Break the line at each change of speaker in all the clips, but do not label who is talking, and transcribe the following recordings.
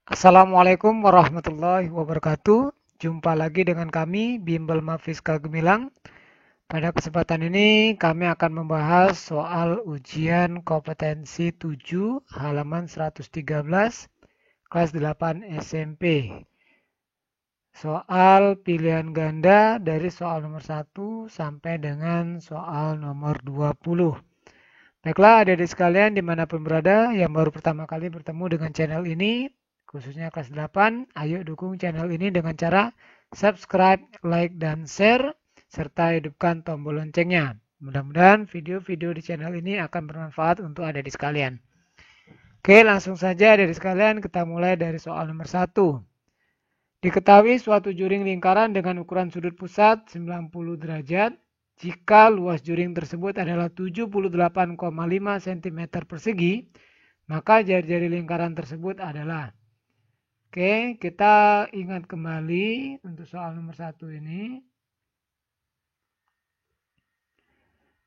Assalamualaikum warahmatullahi wabarakatuh. Jumpa lagi dengan kami, Bimbel Mafiska Gemilang. Pada kesempatan ini kami akan membahas soal ujian kompetensi 7 halaman 113 kelas 8 SMP. Soal pilihan ganda dari soal nomor 1 sampai dengan soal nomor 20. Baiklah adik-adik sekalian dimanapun berada yang baru pertama kali bertemu dengan channel ini, khususnya kelas 8, ayo dukung channel ini dengan cara subscribe, like, dan share, serta hidupkan tombol loncengnya. Mudah-mudahan video-video di channel ini akan bermanfaat untuk adik-adik sekalian. Oke, langsung saja adik-adik sekalian kita mulai dari soal nomor 1. Diketahui suatu juring lingkaran dengan ukuran sudut pusat 90 derajat jika luas juring tersebut adalah 78,5 cm persegi, maka jari-jari lingkaran tersebut adalah. Oke, kita ingat kembali untuk soal nomor 1 ini.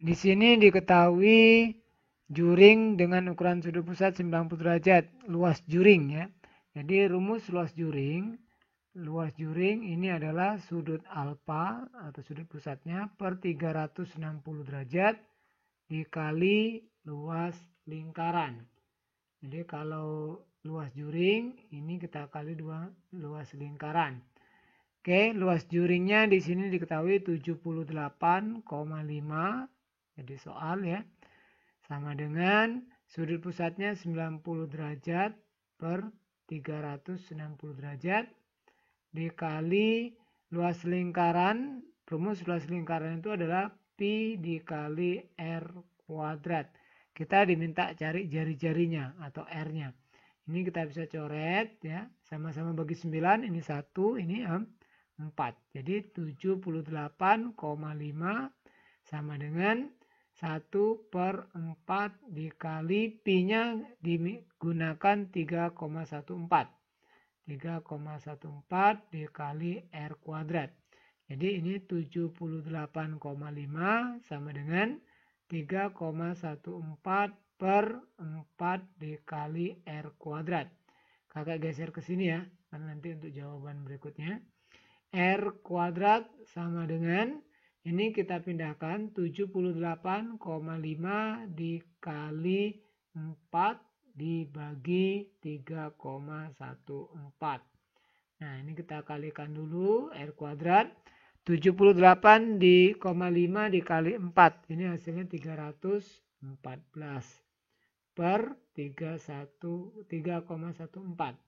Di sini diketahui juring dengan ukuran sudut pusat 90 derajat, luas juring ya. Jadi rumus luas juring ini adalah sudut alfa atau sudut pusatnya per 360 derajat dikali luas lingkaran. Jadi kalau luas juring ini kita kali luas lingkaran. Oke, luas juringnya di sini diketahui 78,5. Jadi soal ya. Sama dengan sudut pusatnya 90 derajat per 360 derajat dikali luas lingkaran. Rumus luas lingkaran itu adalah pi dikali r kuadrat. Kita diminta cari jari-jarinya atau r-nya. Ini kita bisa coret ya. Sama-sama bagi 9, ini 1, ini 4. Jadi 78,5 sama dengan 1/4 dikali pi-nya digunakan 3,14. 3,14 dikali r kuadrat. Jadi ini 78,5 sama dengan 3,14 per 4 dikali r kuadrat. Kakak geser ke sini ya, karena nanti untuk jawaban berikutnya. R kuadrat sama dengan, ini kita pindahkan 78,5 dikali 4 dibagi 3,14. Nah ini kita kalikan dulu R kuadrat. 78,5 dikali 4. Ini hasilnya 314 per 3,14.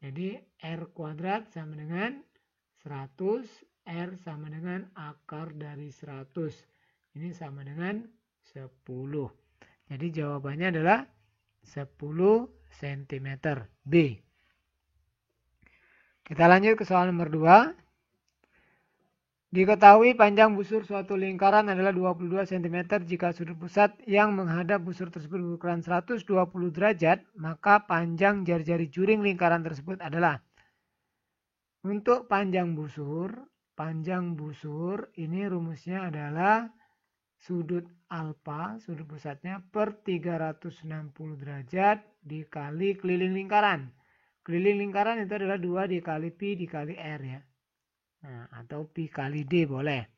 Jadi R kuadrat sama dengan 100. R sama dengan akar dari 100. Ini sama dengan 10. Jadi jawabannya adalah 10 cm B. Kita lanjut ke soal nomor 2. Diketahui panjang busur suatu lingkaran adalah 22 cm jika sudut pusat yang menghadap busur tersebut berukuran 120 derajat, maka panjang jari-jari juring lingkaran tersebut adalah. Untuk panjang busur ini rumusnya adalah sudut alfa, sudut pusatnya per 360 derajat dikali keliling lingkaran. Keliling lingkaran itu adalah 2 dikali pi dikali r ya. Nah, atau pi kali d boleh.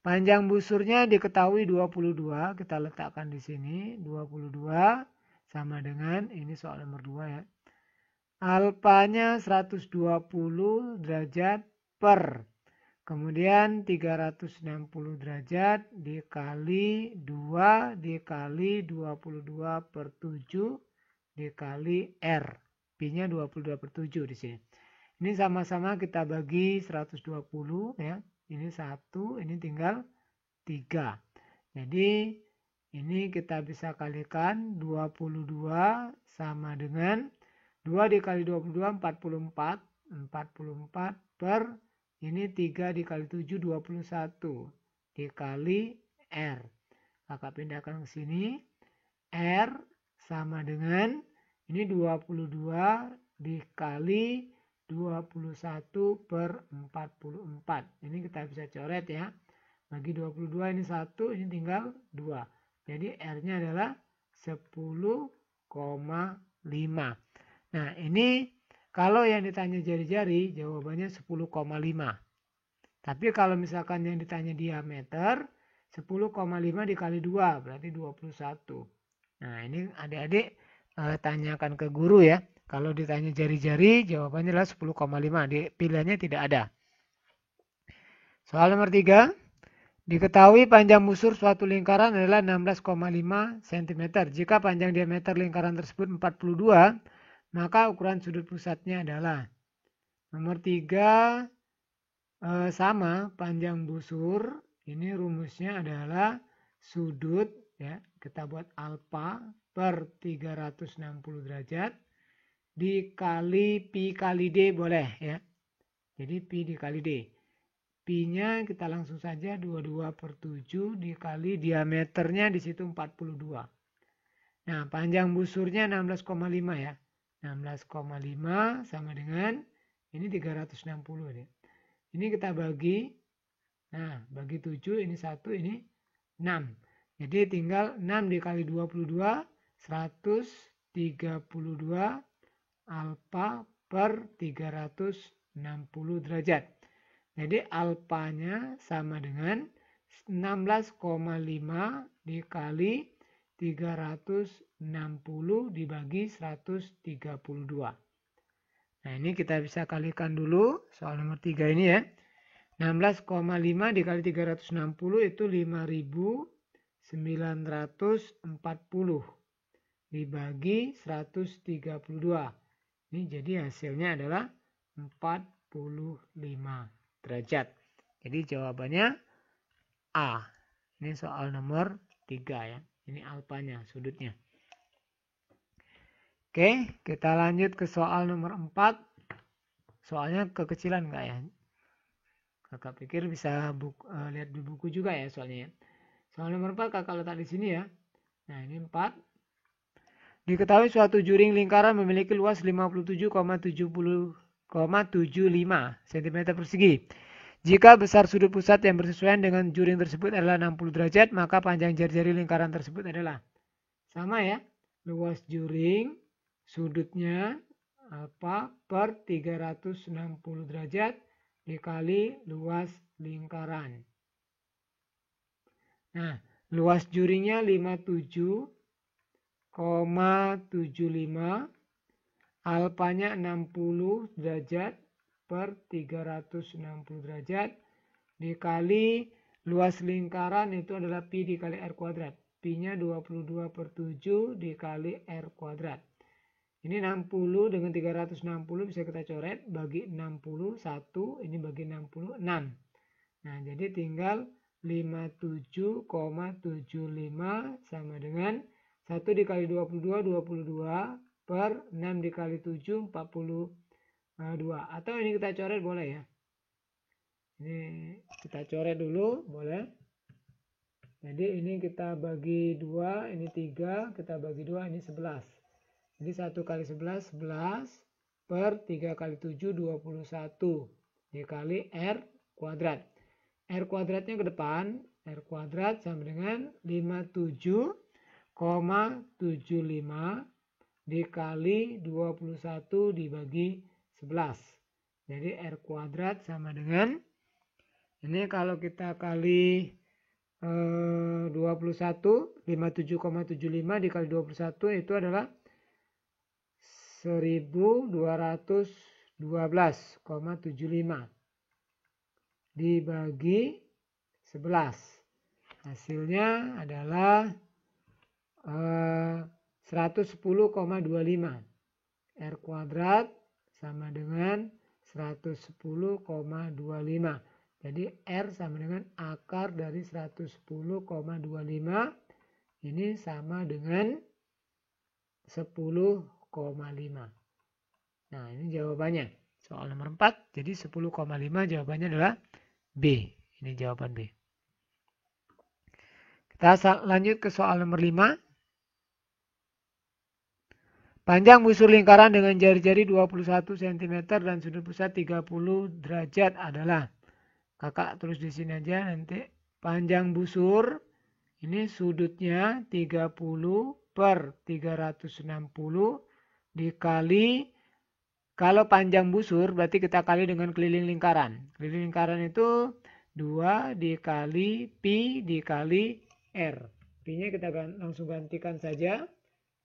Panjang busurnya diketahui 22, kita letakkan di sini 22 sama dengan, ini soal nomor 2 ya. Alfanya 120 derajat per, kemudian 360 derajat dikali 2 dikali 22 per 7 dikali r. Pi-nya 22 per 7 di sini. Ini sama-sama kita bagi 120 ya. Ini 1, ini tinggal 3. Jadi ini kita bisa kalikan 22 sama dengan 2 dikali 22 44. 44 per ini 3 dikali 7 21 dikali R. Kakak pindahkan ke sini. R sama dengan ini 22 dikali 21 per 44. Ini kita bisa coret ya. Bagi 22 ini 1, ini tinggal 2. Jadi R-nya adalah 10,5. Nah ini Kalau yang ditanya jari-jari, jawabannya 10,5. Tapi kalau misalkan yang ditanya diameter, 10,5 dikali 2, berarti 21. Nah, ini adik-adik tanyakan ke guru ya. Kalau ditanya jari-jari, jawabannya adalah 10,5. Pilihannya tidak ada. Soal nomor 3. Diketahui panjang busur suatu lingkaran adalah 16,5 cm. Jika panjang diameter lingkaran tersebut 42, maka ukuran sudut pusatnya adalah. Nomor 3, sama panjang busur. Ini rumusnya adalah sudut, ya, kita buat alfa per 360 derajat dikali pi kali d boleh ya. Jadi pi dikali d. Pi-nya kita langsung saja 22 per 7 dikali diameternya di situ 42. Nah, panjang busurnya 16,5 ya. 16,5 sama dengan ini 360 nih. Ini kita bagi. Nah, bagi 7 ini 1, ini 6. Jadi tinggal 6 dikali 22, 132 alfa per 360 derajat. Jadi alfanya sama dengan 16,5 dikali 360 dibagi 132. Nah, ini kita bisa kalikan dulu soal nomor 3 ini ya. 16,5 dikali 360 itu 5.940 dibagi 132. Ini jadi hasilnya adalah 45 derajat. Jadi jawabannya A. Ini soal nomor 3 ya. Ini alfanya, sudutnya. Oke, kita lanjut ke soal nomor 4. Soalnya kekecilan enggak ya? Kakak pikir bisa lihat di buku juga ya soalnya ya. Soal nomor 4 kakak letak di sini ya. Nah, ini 4. Diketahui suatu juring lingkaran memiliki luas 57,75 cm persegi. Jika besar sudut pusat yang bersesuaian dengan juring tersebut adalah 60 derajat, maka panjang jari-jari lingkaran tersebut adalah. Sama ya, luas juring, sudutnya alfa per 360 derajat dikali luas lingkaran. Nah, luas juringnya 57,75, alfanya 60 derajat per 360 derajat dikali luas lingkaran itu adalah pi dikali r kuadrat. Pi-nya 22 per 7 dikali r kuadrat. Ini 60 dengan 360 bisa kita coret, bagi 60, 1, ini bagi 60, 6. Nah, jadi tinggal 57,75 sama dengan 1 dikali 22, 22 per 6 dikali 7, 42. Atau ini kita coret boleh ya. Ini kita coret dulu, boleh. Jadi ini kita bagi 2, ini 3, kita bagi 2, ini 11. Jadi 1 kali 11, 11 per 3 kali 7, 21 dikali R kuadrat. R kuadratnya ke depan, R kuadrat sama dengan 57,75 dikali 21 dibagi 11. Jadi R kuadrat sama dengan, ini kalau kita kali 21, 57,75 dikali 21 itu adalah 1212,75 dibagi 11. Hasilnya adalah 110,25. R kuadrat sama dengan 110,25. Jadi R sama dengan akar dari 110,25. Ini sama dengan 10,5. Nah, ini jawabannya. Soal nomor 4. Jadi 10,5 jawabannya adalah B. Ini jawaban B. Kita lanjut ke soal nomor 5. Panjang busur lingkaran dengan jari-jari 21 cm dan sudut pusat 30 derajat adalah. Kakak tulis di sini aja nanti. Panjang busur ini sudutnya 30 per 360 dikali Kalau panjang busur berarti kita kali dengan keliling lingkaran. Keliling lingkaran itu 2 dikali pi dikali R. Pi-nya kita langsung gantikan saja.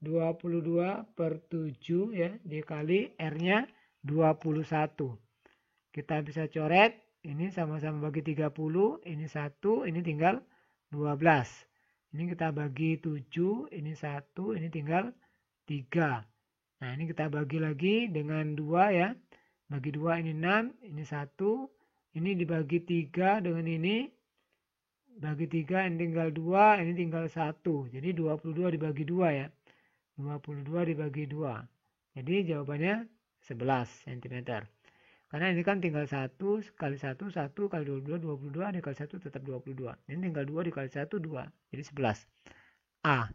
22 per 7 ya dikali R-nya 21. Kita bisa coret. Ini sama-sama bagi 30. Ini 1. Ini tinggal 12. Ini kita bagi 7. Ini 1. Ini tinggal 3. Nah, ini kita bagi lagi dengan 2 ya. Bagi 2 ini 6, ini 1. Ini dibagi 3 dengan ini. Bagi 3 ini tinggal 2, ini tinggal 1. Jadi 22 dibagi 2 ya. 22 dibagi 2. Jadi jawabannya 11 cm. Karena ini kan tinggal 1 kali 1, 1 kali 22, 22. Dikali 1 tetap 22. Ini tinggal 2 dikali 1, 2. Jadi 11. A.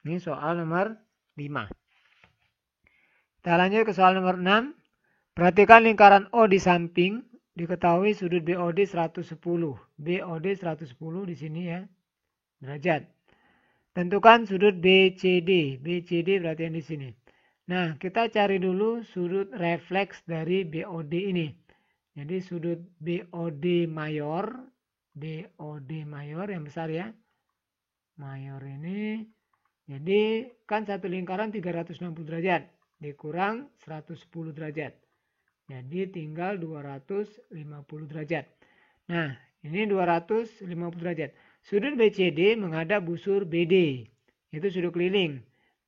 Ini soal nomor 5. Kita lanjut ke soal nomor 6. Perhatikan lingkaran O di samping. Diketahui sudut BOD 110. BOD 110 di sini ya. Derajat. Tentukan sudut BCD. BCD berarti yang di sini. Nah, kita cari dulu sudut refleks dari BOD ini. Jadi sudut BOD mayor. BOD mayor yang besar ya. Mayor ini. Jadi kan satu lingkaran 360 derajat. Dikurang 110 derajat. Jadi tinggal 250 derajat. Nah, ini 250 derajat. Sudut BCD menghadap busur BD. Itu sudut keliling.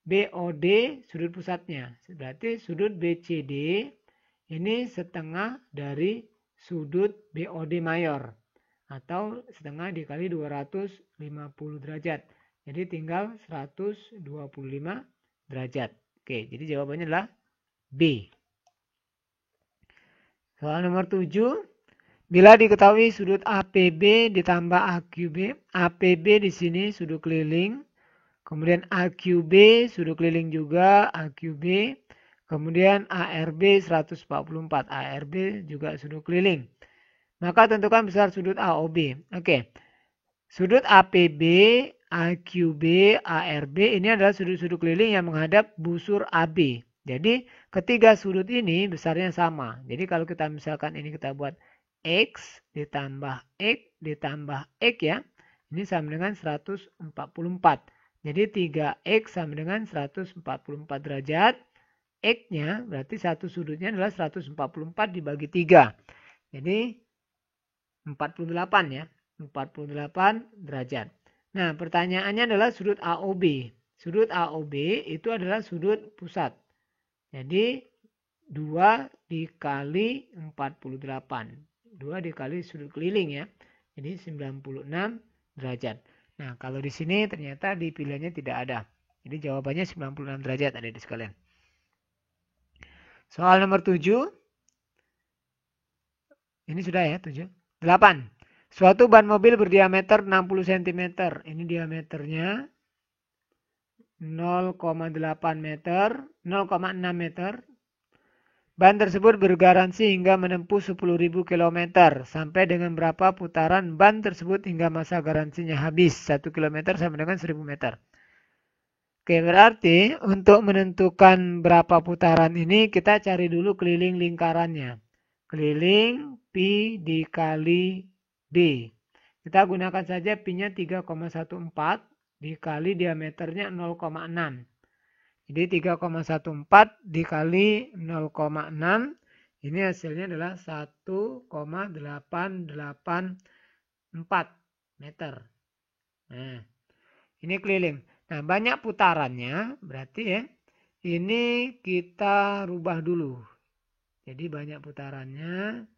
BOD sudut pusatnya. Berarti sudut BCD ini setengah dari sudut BOD mayor. Atau setengah dikali 250 derajat. Jadi tinggal 125 derajat. Oke, jadi jawabannya adalah B. Soal nomor 7. Bila diketahui sudut APB ditambah AQB. APB di sini sudut keliling. Kemudian AQB sudut keliling juga. AQB. Kemudian ARB 144. ARB juga sudut keliling. Maka tentukan besar sudut AOB. Oke. Sudut APB, AQB, ARB ini adalah sudut-sudut keliling yang menghadap busur AB. Jadi ketiga sudut ini besarnya sama. Jadi kalau kita misalkan ini kita buat X ditambah X ditambah X ya. Ini sama dengan 144. Jadi 3X sama dengan 144 derajat. X-nya berarti satu sudutnya adalah 144 dibagi 3. Jadi 48 ya. 48 derajat. Nah, pertanyaannya adalah sudut AOB. Sudut AOB itu adalah sudut pusat. Jadi 2 dikali 48. 2 dikali sudut keliling ya. Jadi 96 derajat. Nah, kalau di sini ternyata di pilihannya tidak ada. Jadi jawabannya 96 derajat ada di sekalian. Soal nomor 7. Ini sudah ya 7. 8. Suatu ban mobil berdiameter 60 cm. Ini diameternya 0,8 meter, 0,6 meter. Ban tersebut bergaransi hingga menempuh 10.000 km. Sampai dengan berapa putaran ban tersebut hingga masa garansinya habis. 1 km sama dengan 1000 meter. Oke, berarti untuk menentukan berapa putaran ini kita cari dulu keliling lingkarannya. Keliling pi dikali D. Kita gunakan saja pi-nya 3,14 dikali diameternya 0,6. Jadi 3,14 dikali 0,6 ini hasilnya adalah 1,884 meter. Nah, ini keliling. Nah, banyak putarannya berarti ya. Ini kita rubah dulu. Jadi banyak putarannya.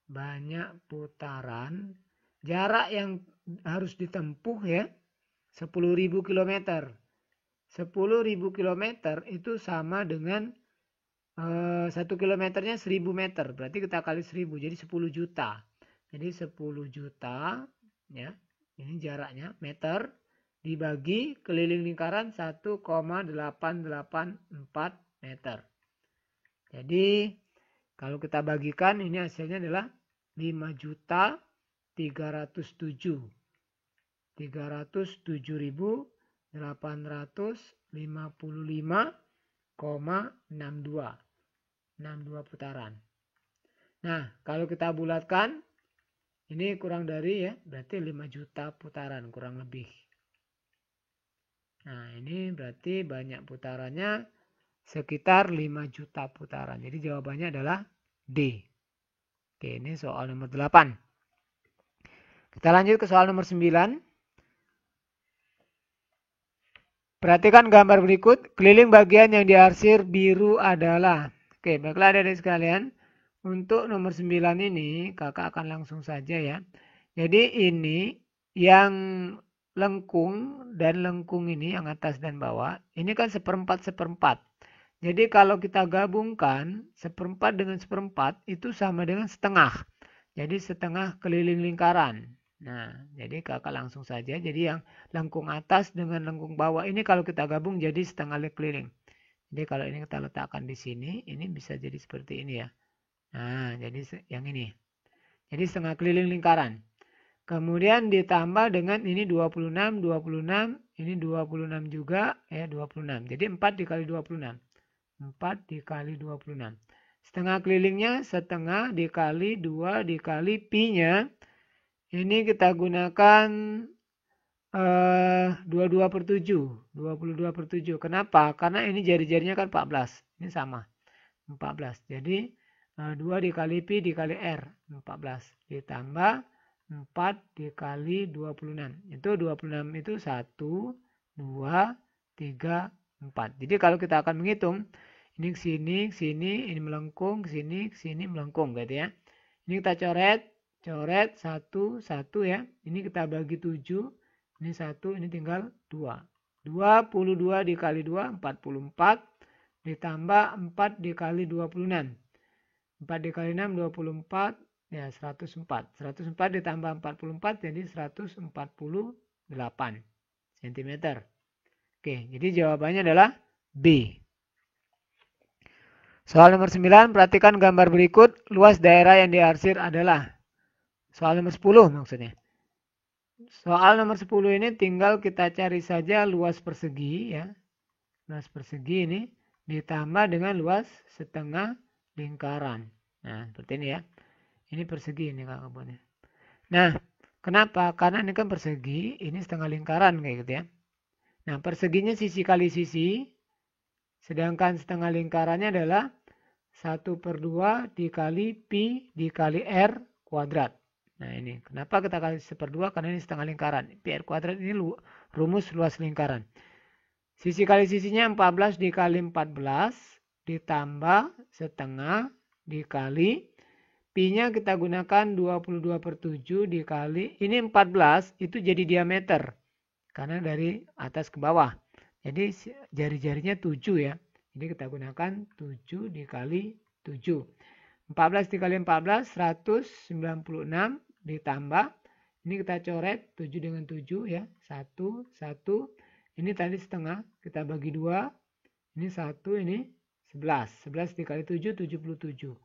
Banyak putaran, jarak yang harus ditempuh ya 10.000 km. 10.000 km itu sama dengan 1 kilometernya 1.000 meter. Berarti kita kali 1.000 jadi 10 juta. Jadi 10 juta ya. Ini jaraknya meter dibagi keliling lingkaran 1,884 meter. Jadi kalau kita bagikan ini hasilnya adalah 5.307.855,62. 62 putaran. Nah, kalau kita bulatkan, ini kurang dari ya, berarti 5 juta putaran kurang lebih. Nah, ini berarti banyak putarannya sekitar 5 juta putaran. Jadi jawabannya adalah D. Oke, ini soal nomor 8. Kita lanjut ke soal nomor 9. Perhatikan gambar berikut. Keliling bagian yang diarsir biru adalah. Oke, baiklah adik-adik sekalian. Untuk nomor 9 ini, kakak akan langsung saja ya. Jadi ini yang lengkung dan lengkung ini, yang atas dan bawah, ini kan seperempat. Jadi kalau kita gabungkan, seperempat dengan seperempat itu sama dengan setengah. Jadi setengah keliling lingkaran. Nah, jadi kakak langsung saja. Jadi yang lengkung atas dengan lengkung bawah ini kalau kita gabung jadi setengah keliling. Jadi kalau ini kita letakkan di sini, ini bisa jadi seperti ini ya. Nah, jadi yang ini. Jadi setengah keliling lingkaran. Kemudian ditambah dengan ini 26, 26, ini 26 juga, ya 26. Jadi 4 dikali 26. 4 dikali 26. Setengah kelilingnya setengah dikali 2 dikali pi-nya. Ini kita gunakan 22 per 7. 22 per 7. Kenapa? Karena ini jari-jarinya kan 14. Ini sama. 14. Jadi 2 dikali pi dikali r. 14. Ditambah 4 dikali 26. Itu 26 itu 1, 2, 3, 4. Jadi kalau kita akan menghitung. Ini ke sini, ini melengkung, ke sini melengkung gitu ya. Ini kita coret 1, 1 ya. Ini kita bagi 7. Ini 1, ini tinggal 2. 22 dikali 2, 44. Ditambah 4 dikali 26. 4 dikali 6, 24. Ya 104. 104 ditambah 44 jadi 148 cm. Oke, jadi jawabannya adalah B. Soal nomor 9, perhatikan gambar berikut. Luas daerah yang diarsir adalah. Soal nomor 10 maksudnya. Soal nomor 10 ini tinggal kita cari saja luas persegi ya. Luas persegi ini ditambah dengan luas setengah lingkaran. Nah, seperti ini ya. Ini persegi ini kakak buatnya. Nah, kenapa? Karena ini kan persegi, ini setengah lingkaran kayak gitu ya. Nah, perseginya sisi kali sisi. Sedangkan setengah lingkarannya adalah 1/2 dikali pi dikali r kuadrat. Nah ini, kenapa kita kali 1/2? Karena ini setengah lingkaran. Pi r kuadrat ini rumus luas lingkaran. Sisi kali sisinya 14 dikali 14 ditambah setengah dikali pi-nya kita gunakan 22 per 7 dikali. Ini 14 itu jadi diameter. Karena dari atas ke bawah. Jadi jari-jarinya 7 ya. Jadi kita gunakan 7 dikali 7. 14 dikali 14, 196 ditambah. Ini kita coret 7 dengan 7 ya. 1, 1. Ini tadi setengah. Kita bagi 2. Ini 1, ini 11. 11 dikali 7, 77.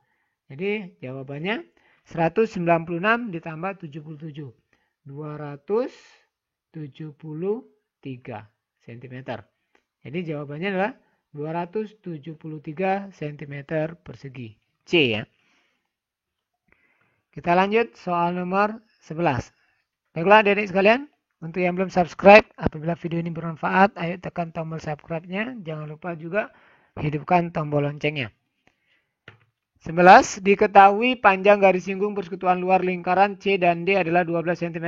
Jadi jawabannya 196 ditambah 77. 273 cm. Jadi jawabannya adalah 273 cm persegi. C ya. Kita lanjut soal nomor 11. Baiklah adik-adik sekalian, untuk yang belum subscribe, apabila video ini bermanfaat, ayo tekan tombol subscribe-nya. Jangan lupa juga hidupkan tombol loncengnya. 11. Diketahui panjang garis singgung persekutuan luar lingkaran C dan D adalah 12 cm.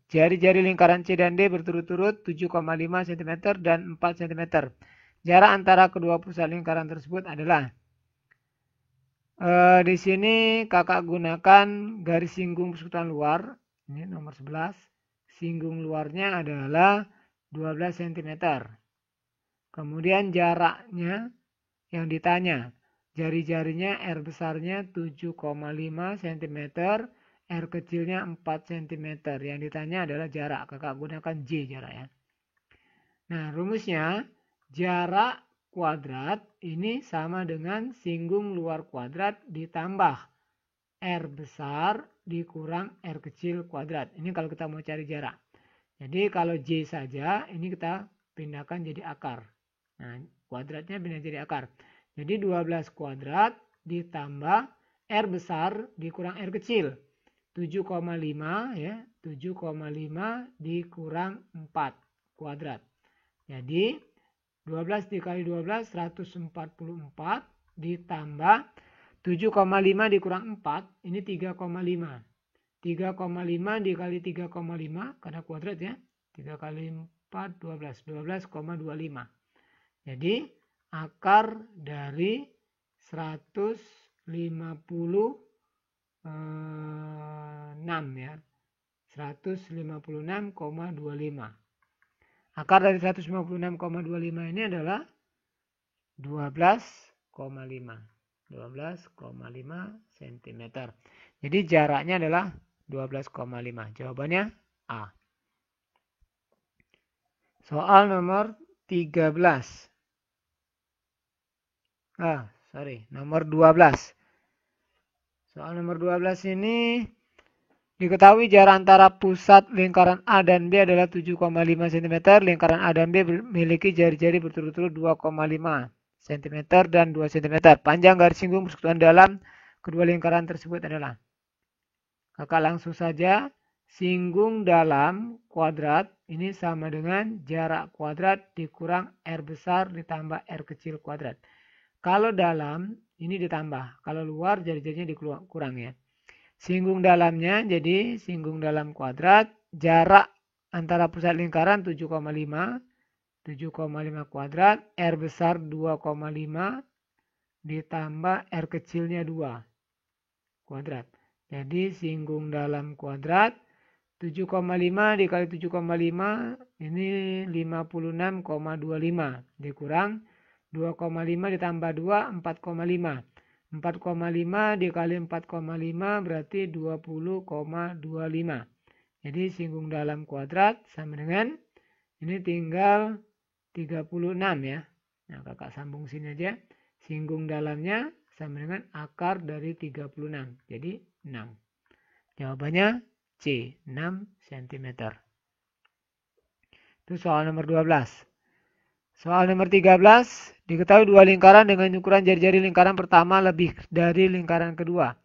Jari-jari lingkaran C dan D berturut-turut 7,5 cm dan 4 cm. Jarak antara kedua pusat lingkaran tersebut adalah. Di sini kakak gunakan garis singgung persekutuan luar. Ini nomor 11. Singgung luarnya adalah 12 cm. Kemudian jaraknya yang ditanya. Jari-jarinya R besarnya 7,5 cm. R kecilnya 4 cm. Yang ditanya adalah jarak. Kakak gunakan J jarak ya. Nah rumusnya. Jarak kuadrat ini sama dengan singgung luar kuadrat ditambah R besar dikurang R kecil kuadrat. Ini kalau kita mau cari jarak. Jadi kalau J saja ini kita pindahkan jadi akar. Nah kuadratnya pindah jadi akar. Jadi 12 kuadrat ditambah R besar dikurang R kecil. 7,5 ya, 7,5 dikurang 4 kuadrat. Jadi 12 dikali 12 144 ditambah 7,5 dikurang 4 ini 3,5. 3,5 dikali 3,5 karena kuadrat ya. 3 kali 4 12, 12,25. Jadi akar dari 156 ya. 156,25. Akar dari 156,25 ini adalah 12,5. 12,5 cm. Jadi jaraknya adalah 12,5. Jawabannya A. Soal nomor 13. Nomor 12. Soal nomor 12 ini diketahui jarak antara pusat lingkaran A dan B adalah 7,5 cm. Lingkaran A dan B memiliki jari-jari berturut-turut 2,5 cm dan 2 cm. Panjang garis singgung persekutuan dalam kedua lingkaran tersebut adalah. Kakak langsung saja. Singgung dalam kuadrat ini sama dengan jarak kuadrat dikurang R besar ditambah R kecil kuadrat. Kalau dalam ini ditambah. Kalau luar jari-jarinya dikurang ya. Singgung dalamnya jadi singgung dalam kuadrat. Jarak antara pusat lingkaran 7,5 kuadrat. R besar 2,5 ditambah R kecilnya 2 kuadrat. Jadi singgung dalam kuadrat 7,5 dikali 7,5 ini 56,25 dikurang 2,5 ditambah 2 4,5. 4,5 dikali 4,5 berarti 20,25. Jadi singgung dalam kuadrat sama dengan ini tinggal 36 ya. Nah kakak sambung sini aja. Singgung dalamnya sama dengan akar dari 36. Jadi 6. Jawabannya C. 6 cm. Itu soal nomor 12. Soal nomor 13. Diketahui dua lingkaran dengan ukuran jari-jari lingkaran pertama lebih dari lingkaran kedua.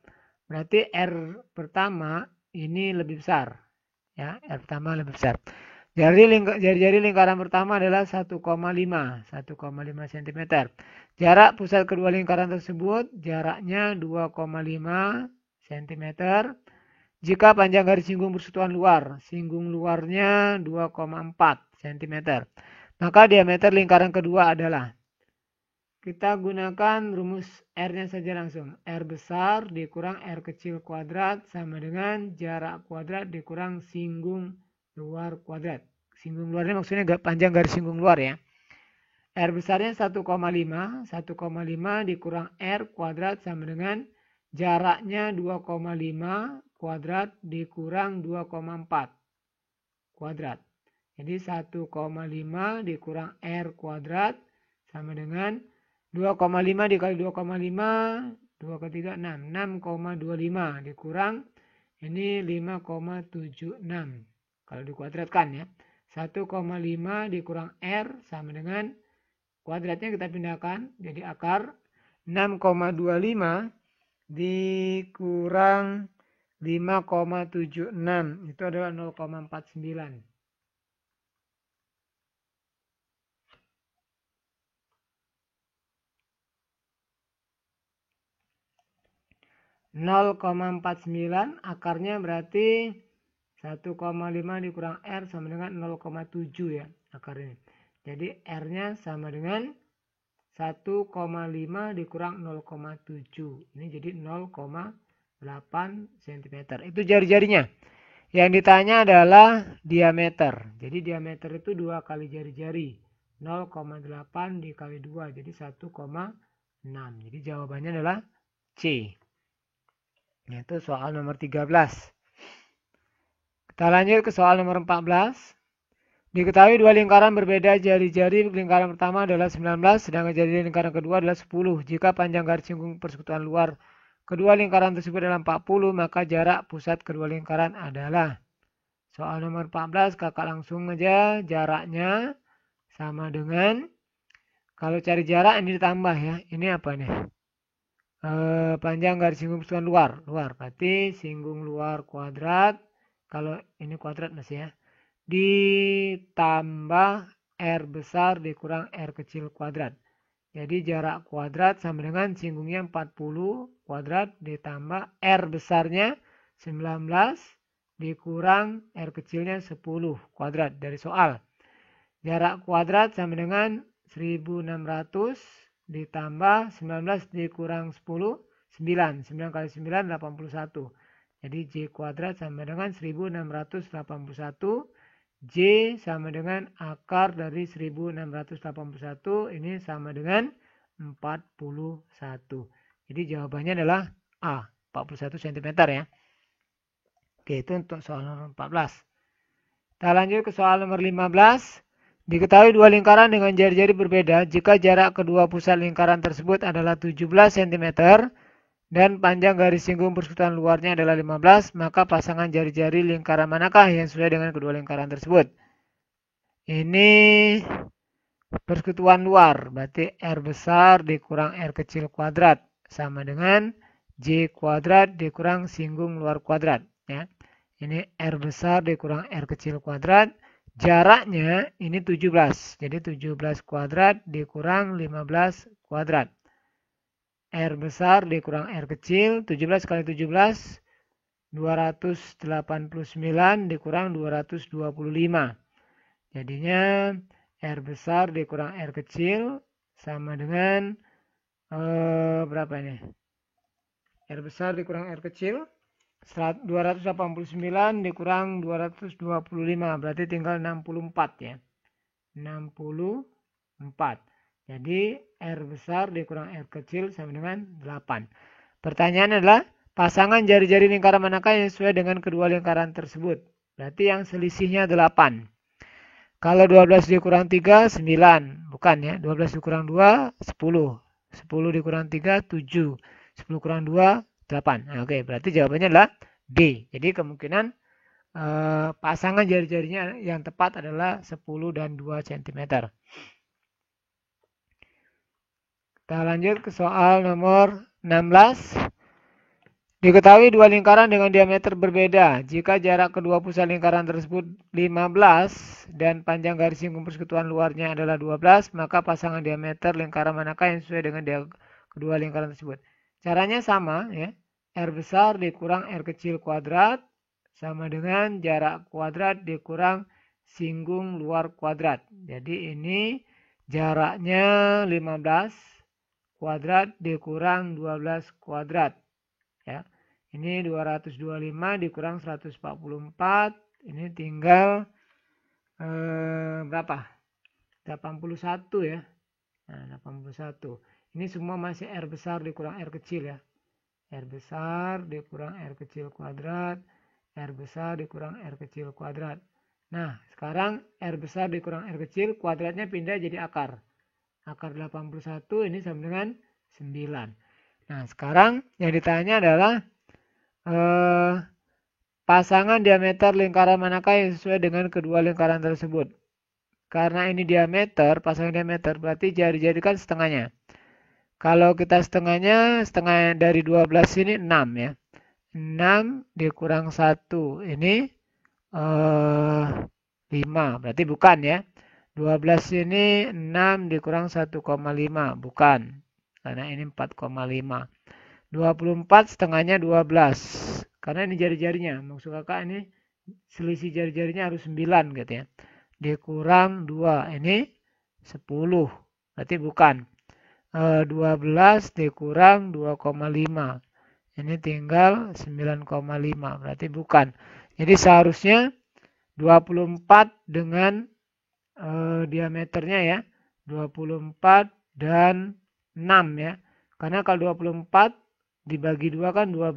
Berarti R pertama ini lebih besar. Ya, R pertama lebih besar. Jari-jari lingkaran pertama adalah 1,5 cm. Jarak pusat kedua lingkaran tersebut jaraknya 2,5 cm. Jika panjang garis singgung persekutuan luar, singgung luarnya 2,4 cm. Maka diameter lingkaran kedua adalah. Kita gunakan rumus R-nya saja langsung. R besar dikurang R kecil kuadrat sama dengan jarak kuadrat dikurang singgung luar kuadrat. Singgung luarnya maksudnya panjang garis singgung luar ya. R besarnya 1,5. 1,5 dikurang R kuadrat sama dengan jaraknya 2,5 kuadrat dikurang 2,4 kuadrat. Jadi 1,5 dikurang R kuadrat sama dengan 2,5 dikali 2,5, 2 kali 3, 6. 6,25 dikurang ini 5,76. Kalau dikuadratkan ya. 1,5 dikurang R sama dengan kuadratnya kita pindahkan. Jadi akar 6,25 dikurang 5,76 itu adalah 0,49. 0,49 akarnya berarti 1,5 dikurang R sama dengan 0,7 ya akar ini. Jadi R-nya sama dengan 1,5 dikurang 0,7. Ini jadi 0,8 cm. Itu jari-jarinya. Yang ditanya adalah diameter. Jadi diameter itu 2 kali jari-jari. 0,8 dikali 2. Jadi 1,6. Jadi jawabannya adalah C. Itu soal nomor 13. Kita lanjut ke soal nomor 14. Diketahui dua lingkaran berbeda jari-jari lingkaran pertama adalah 19, sedangkan jari lingkaran kedua adalah 10. Jika panjang garis singgung persekutuan luar kedua lingkaran tersebut adalah 40, maka jarak pusat kedua lingkaran adalah. Soal nomor 14, kakak langsung aja jaraknya sama dengan, kalau cari jarak ini ditambah ya. Ini apa nih? panjang garis singgung persekutuan luar. Berarti singgung luar kuadrat, kalau ini kuadrat masih ya, ditambah R besar dikurang R kecil kuadrat. Jadi jarak kuadrat sama dengan singgungnya 40 kuadrat ditambah R besarnya 19 dikurang R kecilnya 10 kuadrat dari soal. Jarak kuadrat sama dengan 1600 ditambah 19 dikurang 10, 9. 9 kali 9, 81. Jadi J kuadrat sama dengan 1681. J sama dengan akar dari 1681. Ini sama dengan 41. Jadi jawabannya adalah A, 41 cm ya. Oke, itu untuk soal nomor 14. Kita lanjut ke soal nomor 15. Diketahui dua lingkaran dengan jari-jari berbeda jika jarak kedua pusat lingkaran tersebut adalah 17 cm dan panjang garis singgung persekutuan luarnya adalah 15, maka pasangan jari-jari lingkaran manakah yang sesuai dengan kedua lingkaran tersebut? Ini persekutuan luar, berarti R besar dikurang R kecil kuadrat sama dengan J kuadrat dikurang singgung luar kuadrat. Ya. Ini R besar dikurang R kecil kuadrat. Jaraknya ini 17. Jadi 17 kuadrat dikurang 15 kuadrat. R besar dikurang R kecil. 17 kali 17. 289 dikurang 225. Jadinya R besar dikurang R kecil sama dengan berapa ini? R besar dikurang R kecil. 289 dikurang 225 berarti tinggal 64 ya. 64. Jadi R besar dikurang R kecil sama dengan 8. Pertanyaan adalah pasangan jari-jari lingkaran manakah yang sesuai dengan kedua lingkaran tersebut? Berarti yang selisihnya 8. Kalau 12 dikurang 3, 9. Bukan ya. 12 dikurang 2, 10. 10 dikurang 3, 7. 10 kurang 2, 8. Nah, oke, berarti jawabannya adalah B. Jadi kemungkinan pasangan jari-jarinya yang tepat adalah 10 dan 2 cm. Kita lanjut ke soal nomor 16. Diketahui dua lingkaran dengan diameter berbeda. Jika jarak kedua pusat lingkaran tersebut 15 dan panjang garis singgung persekutuan luarnya adalah 12, maka pasangan diameter lingkaran manakah yang sesuai dengan kedua lingkaran tersebut? Caranya sama ya. R besar dikurang R kecil kuadrat sama dengan jarak kuadrat dikurang singgung luar kuadrat. Jadi ini jaraknya 15 kuadrat dikurang 12 kuadrat. Ya. Ini 225 dikurang 144. Ini tinggal berapa? 81 ya. Nah, 81. Ini semua masih R besar dikurang R kecil ya. R besar dikurang R kecil kuadrat, R besar dikurang R kecil kuadrat. Nah, sekarang R besar dikurang R kecil kuadratnya pindah jadi akar. Akar 81 ini sama dengan 9. Nah, sekarang yang ditanya adalah pasangan diameter lingkaran manakah yang sesuai dengan kedua lingkaran tersebut. Karena ini diameter, pasangan diameter berarti jari-jari kan setengahnya. Kalau kita setengah dari 12 ini 6 ya. 6 dikurang 1 ini 5. Berarti bukan ya. 12 ini 6 dikurang 1,5. Bukan. Karena ini 4,5. 24 setengahnya 12. Karena ini jari-jarinya. Maksud kakak ini selisih jari-jarinya harus 9 gitu ya. Dikurang 2. Ini 10. Berarti bukan. 12 dikurang 2,5. Ini tinggal 9,5. Berarti bukan. Jadi seharusnya 24 dengan diameternya ya. 24 dan 6 ya. Karena kalau 24 dibagi 2 kan 12.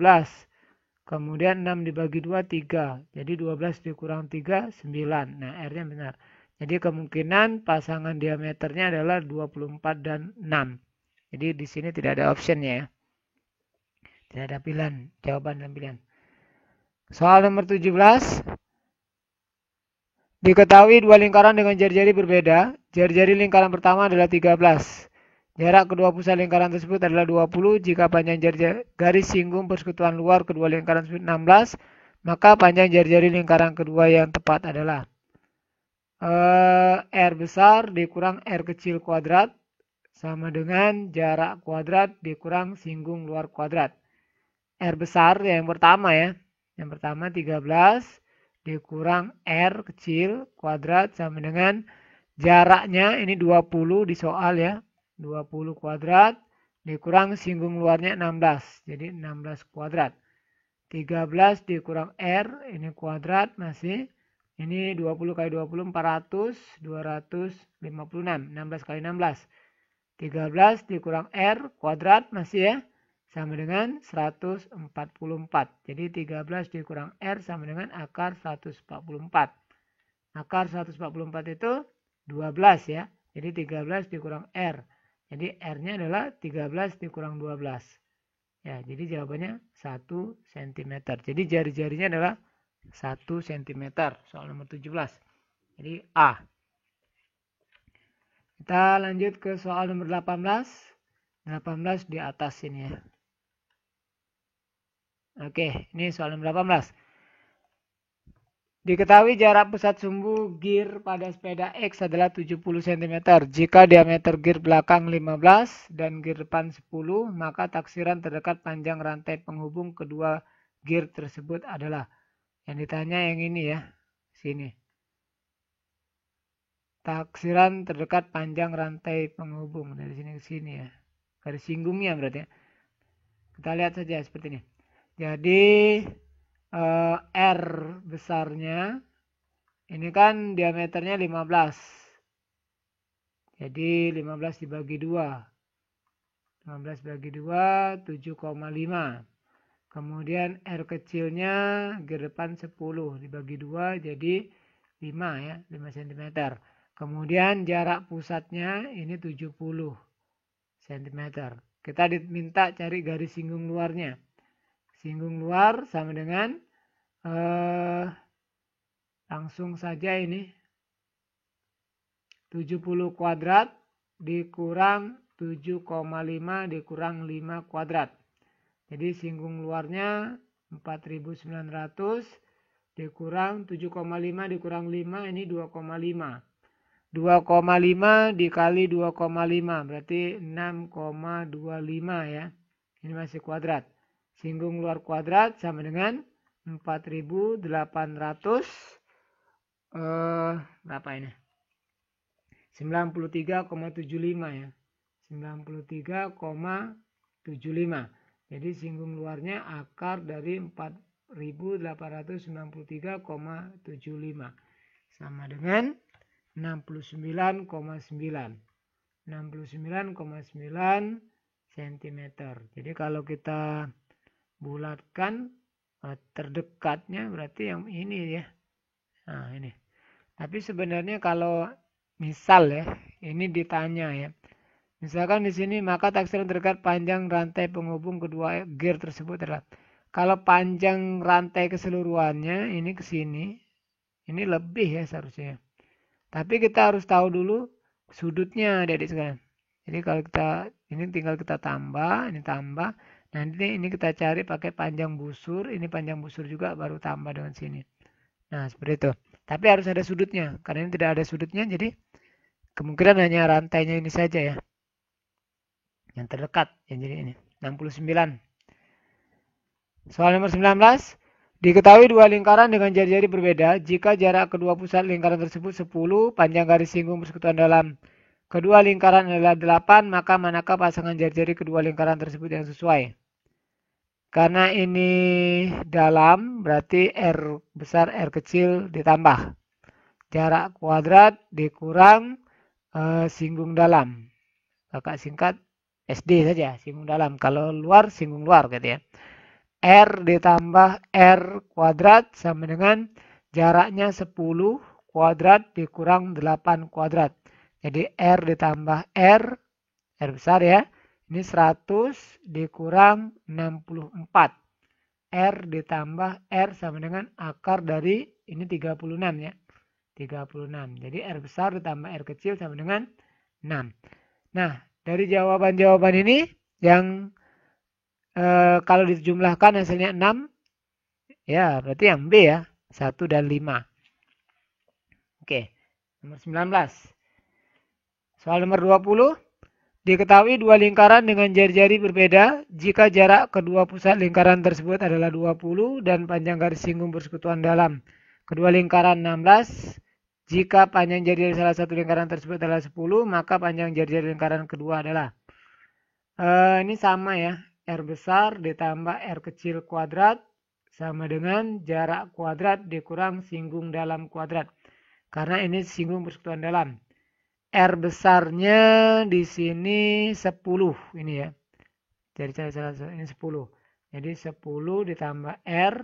Kemudian 6 dibagi 2, 3. Jadi 12 dikurang 3, 9. Nah, R-nya benar. Jadi kemungkinan pasangan diameternya adalah 24 dan 6. Jadi di sini tidak ada optionnya ya. Tidak ada pilihan, jawaban dan pilihan. Soal nomor 17. Diketahui dua lingkaran dengan jari-jari berbeda. Jari-jari lingkaran pertama adalah 13. Jarak kedua pusat lingkaran tersebut adalah 20. Jika panjang garis singgung persekutuan luar kedua lingkaran tersebut 16, maka panjang jari-jari lingkaran kedua yang tepat adalah R besar dikurang R kecil kuadrat sama dengan jarak kuadrat dikurang singgung luar kuadrat. R besar yang pertama ya. Yang pertama 13 dikurang R kecil kuadrat sama dengan jaraknya ini 20 di soal ya. 20 kuadrat dikurang singgung luarnya 16. Jadi 16 kuadrat. 13 dikurang R ini kuadrat masih. Ini 20 kali 20 400. 256. 16 kali 16. 13 dikurang R kuadrat masih ya. Sama dengan 144. Jadi 13 dikurang R sama dengan akar 144. Akar 144 itu 12 ya. Jadi 13 dikurang R. Jadi R-nya adalah 13 dikurang 12. Ya, jadi jawabannya 1 cm. Jadi jari-jarinya adalah 1 cm. Soal nomor 17. Jadi A. Kita lanjut ke soal nomor 18. 18 di atas ini ya. Oke, ini soal nomor 18. Diketahui jarak pusat sumbu gear pada sepeda X adalah 70 cm. Jika diameter gear belakang 15 dan gear depan 10, maka taksiran terdekat panjang rantai penghubung kedua gear tersebut adalah. Yang ditanya yang ini ya, sini. Taksiran terdekat panjang rantai penghubung dari sini ke sini ya. Garis singgungnya berarti ya. Kita lihat saja seperti ini. Jadi R besarnya ini kan diameternya 15. Jadi 15 dibagi 2. 15 bagi 2 7,5. Kemudian R kecilnya gear depan 10 dibagi 2 jadi 5 ya, 5 cm. Kemudian jarak pusatnya ini 70 cm. Kita diminta cari garis singgung luarnya. Singgung luar sama dengan langsung saja ini 70 kuadrat dikurang 7,5 dikurang 5 kuadrat. Jadi singgung luarnya 4.900 dikurang 7,5 dikurang 5 ini 2,5. 2,5 dikali 2,5 berarti 6,25 ya. Ini masih kuadrat. Singgung luar kuadrat sama dengan 4.800 berapa ini? 93,75 ya. 93,75. Jadi singgung luarnya akar dari 4.893,75 sama dengan 69,9 cm. Jadi kalau kita bulatkan terdekatnya berarti yang ini ya. Nah ini. Tapi sebenarnya kalau misal ya, ini ditanya ya. Misalkan di sini maka taksiran terdekat panjang rantai penghubung kedua gear tersebut adalah. Kalau panjang rantai keseluruhannya ini ke sini, ini lebih ya seharusnya. Tapi kita harus tahu dulu sudutnya adik-adik sekalian. Jadi kalau kita ini tinggal kita tambah, ini tambah. Nanti ini kita cari pakai panjang busur, ini panjang busur juga baru tambah dengan sini. Nah, seperti itu. Tapi harus ada sudutnya. Karena ini tidak ada sudutnya, jadi kemungkinan hanya rantainya ini saja ya. Yang terdekat, yang jadi ini. 69. Soal nomor 19. Diketahui dua lingkaran dengan jari-jari berbeda. Jika jarak kedua pusat lingkaran tersebut 10, panjang garis singgung persekutuan dalam kedua lingkaran adalah 8, maka manakah pasangan jari-jari kedua lingkaran tersebut yang sesuai? Karena ini dalam, berarti R besar, R kecil ditambah. Jarak kuadrat dikurang singgung dalam. Kakak singkat SD saja, singgung dalam. Kalau luar, singgung luar gitu ya. R ditambah R kuadrat sama dengan jaraknya 10 kuadrat dikurang 8 kuadrat. Jadi R ditambah R besar ya. Ini 100 dikurang 64. R ditambah R sama dengan akar dari ini 36 ya. 36. Jadi R besar ditambah R kecil sama dengan 6. Nah, Dari jawaban-jawaban ini yang kalau dijumlahkan hasilnya 6, ya berarti yang B ya, 1 dan 5. Oke, nomor 19. Soal nomor 20. Diketahui dua lingkaran dengan jari-jari berbeda jika jarak kedua pusat lingkaran tersebut adalah 20 dan panjang garis singgung persekutuan dalam kedua lingkaran 16. Jika panjang jari-jari salah satu lingkaran tersebut adalah 10, maka panjang jari-jari lingkaran kedua adalah. Ini sama ya, R besar ditambah R kecil kuadrat sama dengan jarak kuadrat dikurang singgung dalam kuadrat. Karena ini singgung persekutuan dalam. R besarnya di sini 10 ini ya. Jadi ini 10. Jadi 10 ditambah R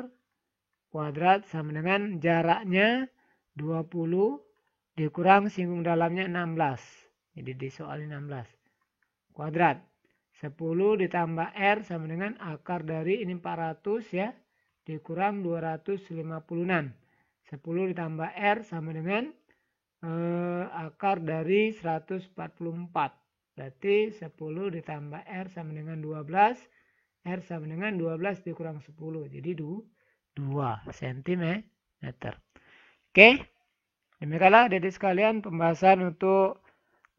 kuadrat sama dengan jaraknya 20 dikurang singgung dalamnya 16. Jadi di soal 16. Kuadrat. 10 ditambah R sama dengan akar dari ini 400 ya. Dikurang 256. 10 ditambah R sama dengan akar dari 144. Berarti 10 ditambah R sama dengan 12. R sama dengan 12 dikurang 10. Jadi 2 cm. Oke. Demikianlah adik sekalian pembahasan untuk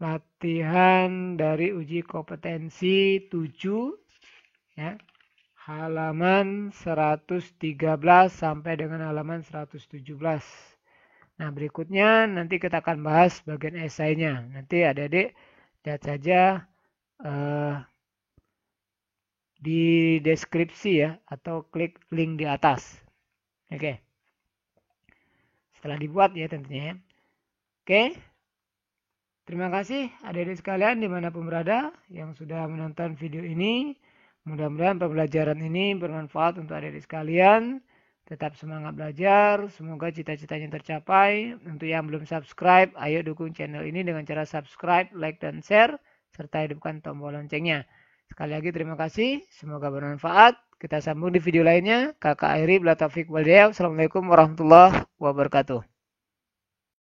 latihan dari uji kompetensi 7. Ya. Halaman 113 sampai dengan halaman 117. Nah, berikutnya nanti kita akan bahas bagian esainya. Nanti adik-adik lihat saja di deskripsi ya, atau klik link di atas. Oke. Setelah dibuat ya tentunya ya. Oke. Terima kasih adik-adik sekalian dimanapun berada yang sudah menonton video ini. Mudah-mudahan pembelajaran ini bermanfaat untuk adik-adik sekalian. Tetap semangat belajar, semoga cita-citanya tercapai. Untuk yang belum subscribe, ayo dukung channel ini dengan cara subscribe, like, dan share, serta hidupkan tombol loncengnya. Sekali lagi terima kasih, semoga bermanfaat. Kita sambung di video lainnya. Kakak Airi, bila taufik wal hidayah. Assalamualaikum warahmatullahi wabarakatuh.